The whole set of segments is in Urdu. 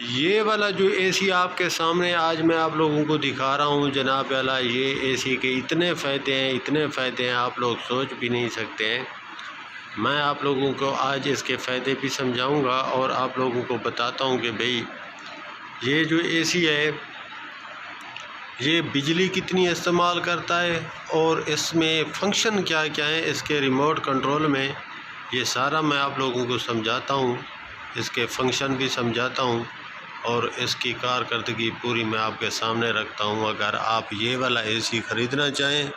یہ والا جو اے سی آپ کے سامنے آج میں آپ لوگوں کو دکھا رہا ہوں جناب اعلیٰ، یہ اے سی کے اتنے فائدے ہیں آپ لوگ سوچ بھی نہیں سکتے ہیں۔ میں آپ لوگوں کو آج اس کے فائدے بھی سمجھاؤں گا اور آپ لوگوں کو بتاتا ہوں کہ بھئی یہ جو اے سی ہے یہ بجلی کتنی استعمال کرتا ہے اور اس میں فنکشن کیا کیا ہیں، اس کے ریموٹ کنٹرول میں یہ سارا میں آپ لوگوں کو سمجھاتا ہوں، اس کے فنکشن بھی سمجھاتا ہوں اور اس کی کارکردگی پوری میں آپ کے سامنے رکھتا ہوں۔ اگر آپ یہ والا اے سی خریدنا چاہیں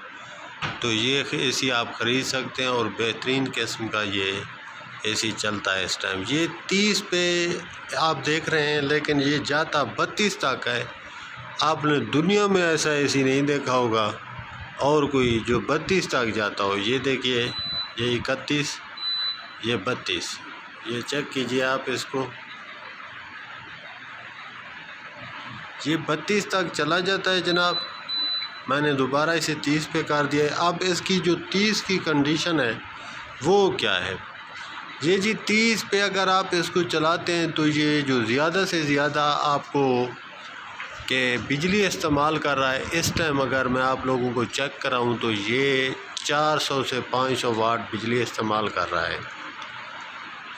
تو یہ اے سی آپ خرید سکتے ہیں اور بہترین قسم کا یہ اے سی چلتا ہے اس ٹائم۔ یہ 30 پہ آپ دیکھ رہے ہیں لیکن یہ جاتا 32 تک ہے۔ آپ نے دنیا میں ایسا اے سی نہیں دیکھا ہوگا اور کوئی جو 32 تک جاتا ہو۔ یہ دیکھیے، یہ 31، یہ 32، یہ چیک کیجئے آپ اس کو، یہ 32 تک چلا جاتا ہے جناب۔ میں نے دوبارہ اسے 30 پہ کر دیا ہے۔ اب اس کی جو 30 کی کنڈیشن ہے وہ کیا ہے؟ یہ جی 30 پہ اگر آپ اس کو چلاتے ہیں تو یہ جو زیادہ سے زیادہ آپ کو کہ بجلی استعمال کر رہا ہے اس ٹائم، اگر میں آپ لوگوں کو چیک کراؤں تو یہ 400 سے 500 واٹ بجلی استعمال کر رہا ہے۔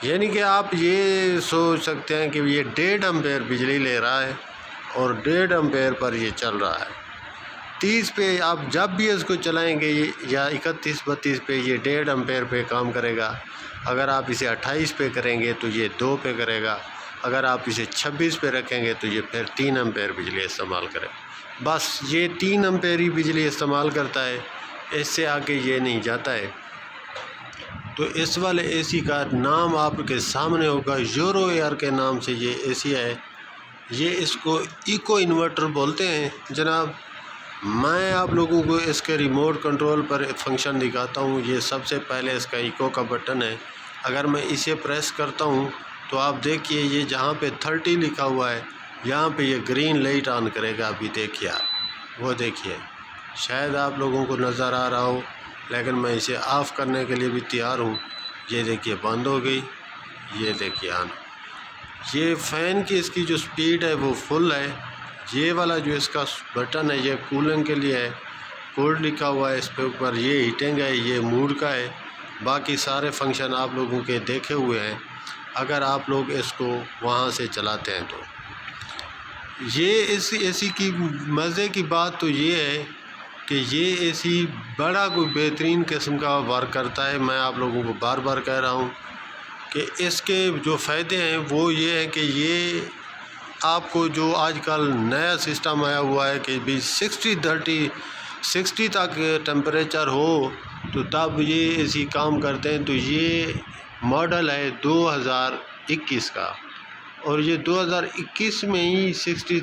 یعنی کہ آپ یہ سوچ سکتے ہیں کہ یہ 1.5 امپیر بجلی لے رہا ہے اور 1.5 امپیر پر یہ چل رہا ہے۔ 30 پہ آپ جب بھی اس کو چلائیں گے یا 31 32 پہ یہ 1.5 امپیر پہ کام کرے گا۔ اگر آپ اسے 28 پہ کریں گے تو یہ 2 پہ کرے گا۔ اگر آپ اسے 26 پہ رکھیں گے تو یہ پھر 3 امپیر بجلی استعمال کرے گا۔ بس یہ 3 امپیر ہی بجلی استعمال کرتا ہے، اس سے آگے یہ نہیں جاتا ہے۔ تو اس والے اے سی کا نام آپ کے سامنے ہوگا، یورو ایئر کے نام سے یہ اے سی ہے۔ یہ اس کو ایکو انورٹر بولتے ہیں جناب۔ میں آپ لوگوں کو اس کے ریموٹ کنٹرول پر فنکشن دکھاتا ہوں۔ یہ سب سے پہلے اس کا ایکو کا بٹن ہے۔ اگر میں اسے پریس کرتا ہوں تو آپ دیکھیے یہ جہاں پہ 30 لکھا ہوا ہے یہاں پہ یہ گرین لائٹ آن کرے گا۔ ابھی دیکھیے آپ، وہ دیکھیے، شاید آپ لوگوں کو نظر آ رہا ہو لیکن میں اسے آف کرنے کے لیے بھی تیار ہوں۔ یہ دیکھیے بند ہو گئی، یہ دیکھیے آن۔ یہ فین کی اس کی جو سپیڈ ہے وہ فل ہے۔ یہ والا جو اس کا بٹن ہے یہ کولنگ کے لیے ہے، کولڈ لکھا ہوا ہے اس پہ اوپر، یہ ہیٹنگ ہے، یہ موڈ کا ہے۔ باقی سارے فنکشن آپ لوگوں کے دیکھے ہوئے ہیں اگر آپ لوگ اس کو وہاں سے چلاتے ہیں تو۔ یہ اس اے سی کی مزے کی بات تو یہ ہے کہ یہ اے سی بڑا کوئی بہترین قسم کا ورک کرتا ہے۔ میں آپ لوگوں کو بار بار کہہ رہا ہوں کہ اس کے جو فائدے ہیں وہ یہ ہے کہ یہ آپ کو جو آج کل نیا سسٹم آیا ہوا ہے کہ بھی 60 تک ٹمپریچر ہو تو تب یہ اے سی کام کرتے ہیں۔ تو یہ ماڈل ہے 2021 کا اور یہ 2021 میں ہی 60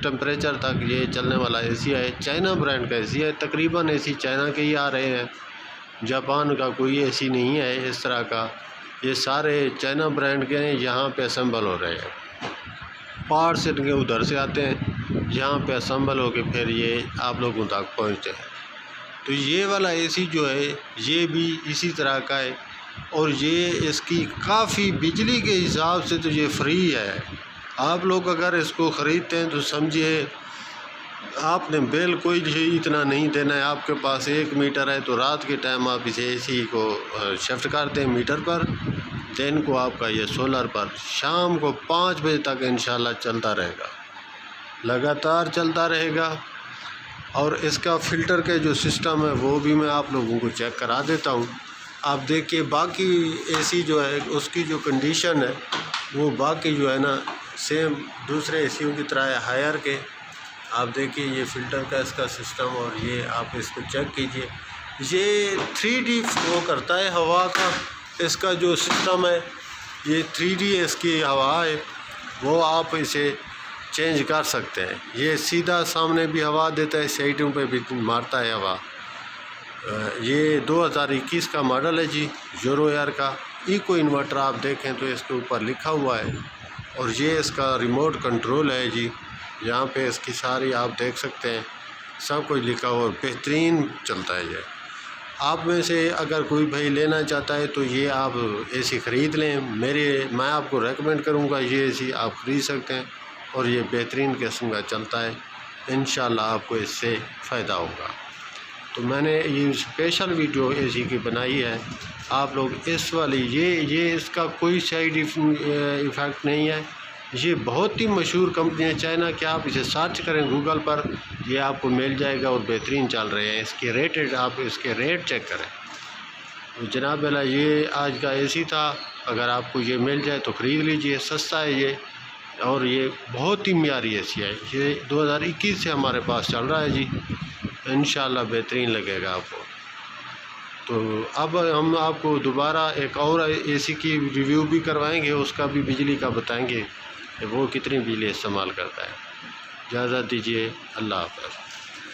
ٹمپریچر تک یہ چلنے والا اے سی ہے۔ چائنا برانڈ کا اے سی ہے، تقریباً اے سی چائنا کے ہی آ رہے ہیں، جاپان کا کوئی اے سی نہیں ہے اس طرح کا۔ یہ سارے چائنا برانڈ کے ہیں، یہاں پہ اسمبل ہو رہے ہیں، پارٹس ان کے ادھر سے آتے ہیں، یہاں پہ اسمبل ہو کے پھر یہ آپ لوگوں تک پہنچتے ہیں۔ تو یہ والا اے سی جو ہے یہ بھی اسی طرح کا ہے اور یہ اس کی کافی بجلی کے حساب سے تو یہ فری ہے۔ آپ لوگ اگر اس کو خریدتے ہیں تو سمجھیے آپ نے بل کوئی اتنا نہیں دینا ہے۔ آپ کے پاس 1 میٹر ہے تو رات کے ٹائم آپ اسے اے سی کو شفٹ کرتے ہیں میٹر پر، دن کو آپ کا یہ سولر پر، شام کو 5 بجے تک انشاءاللہ چلتا رہے گا، لگاتار چلتا رہے گا۔ اور اس کا فلٹر کے جو سسٹم ہے وہ بھی میں آپ لوگوں کو چیک کرا دیتا ہوں۔ آپ دیکھیے باقی اے سی جو ہے اس کی جو کنڈیشن ہے وہ باقی جو ہے نا سیم دوسرے اے سیوں کی طرح ہے، ہائر کے۔ آپ دیکھیے یہ فلٹر کا اس کا سسٹم اور یہ آپ اس کو چیک کیجئے، یہ 3D فلو کرتا ہے ہوا کا۔ اس کا جو سسٹم ہے یہ 3D اس کی ہوا ہے، وہ آپ اسے چینج کر سکتے ہیں۔ یہ سیدھا سامنے بھی ہوا دیتا ہے، سائڈوں پہ بھی مارتا ہے ہوا۔ یہ 2021 کا ماڈل ہے جی، یورو ایئر کا ایکو انورٹر۔ آپ دیکھیں تو اس کے اوپر لکھا ہوا ہے اور یہ اس کا ریموٹ کنٹرول ہے جی، یہاں پہ اس کی ساری آپ دیکھ سکتے ہیں، سب کچھ لکھا ہوا اور بہترین چلتا ہے یہ۔ آپ میں سے اگر کوئی بھائی لینا چاہتا ہے تو یہ آپ اے سی خرید لیں، میں آپ کو ریکمینڈ کروں گا یہ اے سی آپ خرید سکتے ہیں، اور یہ بہترین قسم کا چلتا ہے، انشاءاللہ آپ کو اس سے فائدہ ہوگا۔ تو میں نے یہ اسپیشل ویڈیو اے سی کی بنائی ہے، آپ لوگ اس والی یہ اس کا کوئی سائیڈ ایفیکٹ نہیں ہے، یہ بہت ہی مشہور کمپنی ہے چائنا کی، آپ اسے سرچ کریں گوگل پر، یہ آپ کو مل جائے گا اور بہترین چل رہے ہیں۔ اس کے آپ اس کے ریٹ چیک کریں۔ تو جناب والا یہ آج کا اے سی تھا، اگر آپ کو یہ مل جائے تو خرید لیجئے، سستا ہے یہ، اور یہ بہت ہی معیاری اے سی ہے، یہ 2021 سے ہمارے پاس چل رہا ہے جی، انشاءاللہ بہترین لگے گا آپ کو۔ تو اب ہم آپ کو دوبارہ ایک اور اے سی کی ریویو بھی کروائیں گے، اس کا بھی بجلی کا بتائیں گے کہ وہ کتنی بجلی استعمال کرتا ہے۔ اجازت دیجیے، اللہ حافظ۔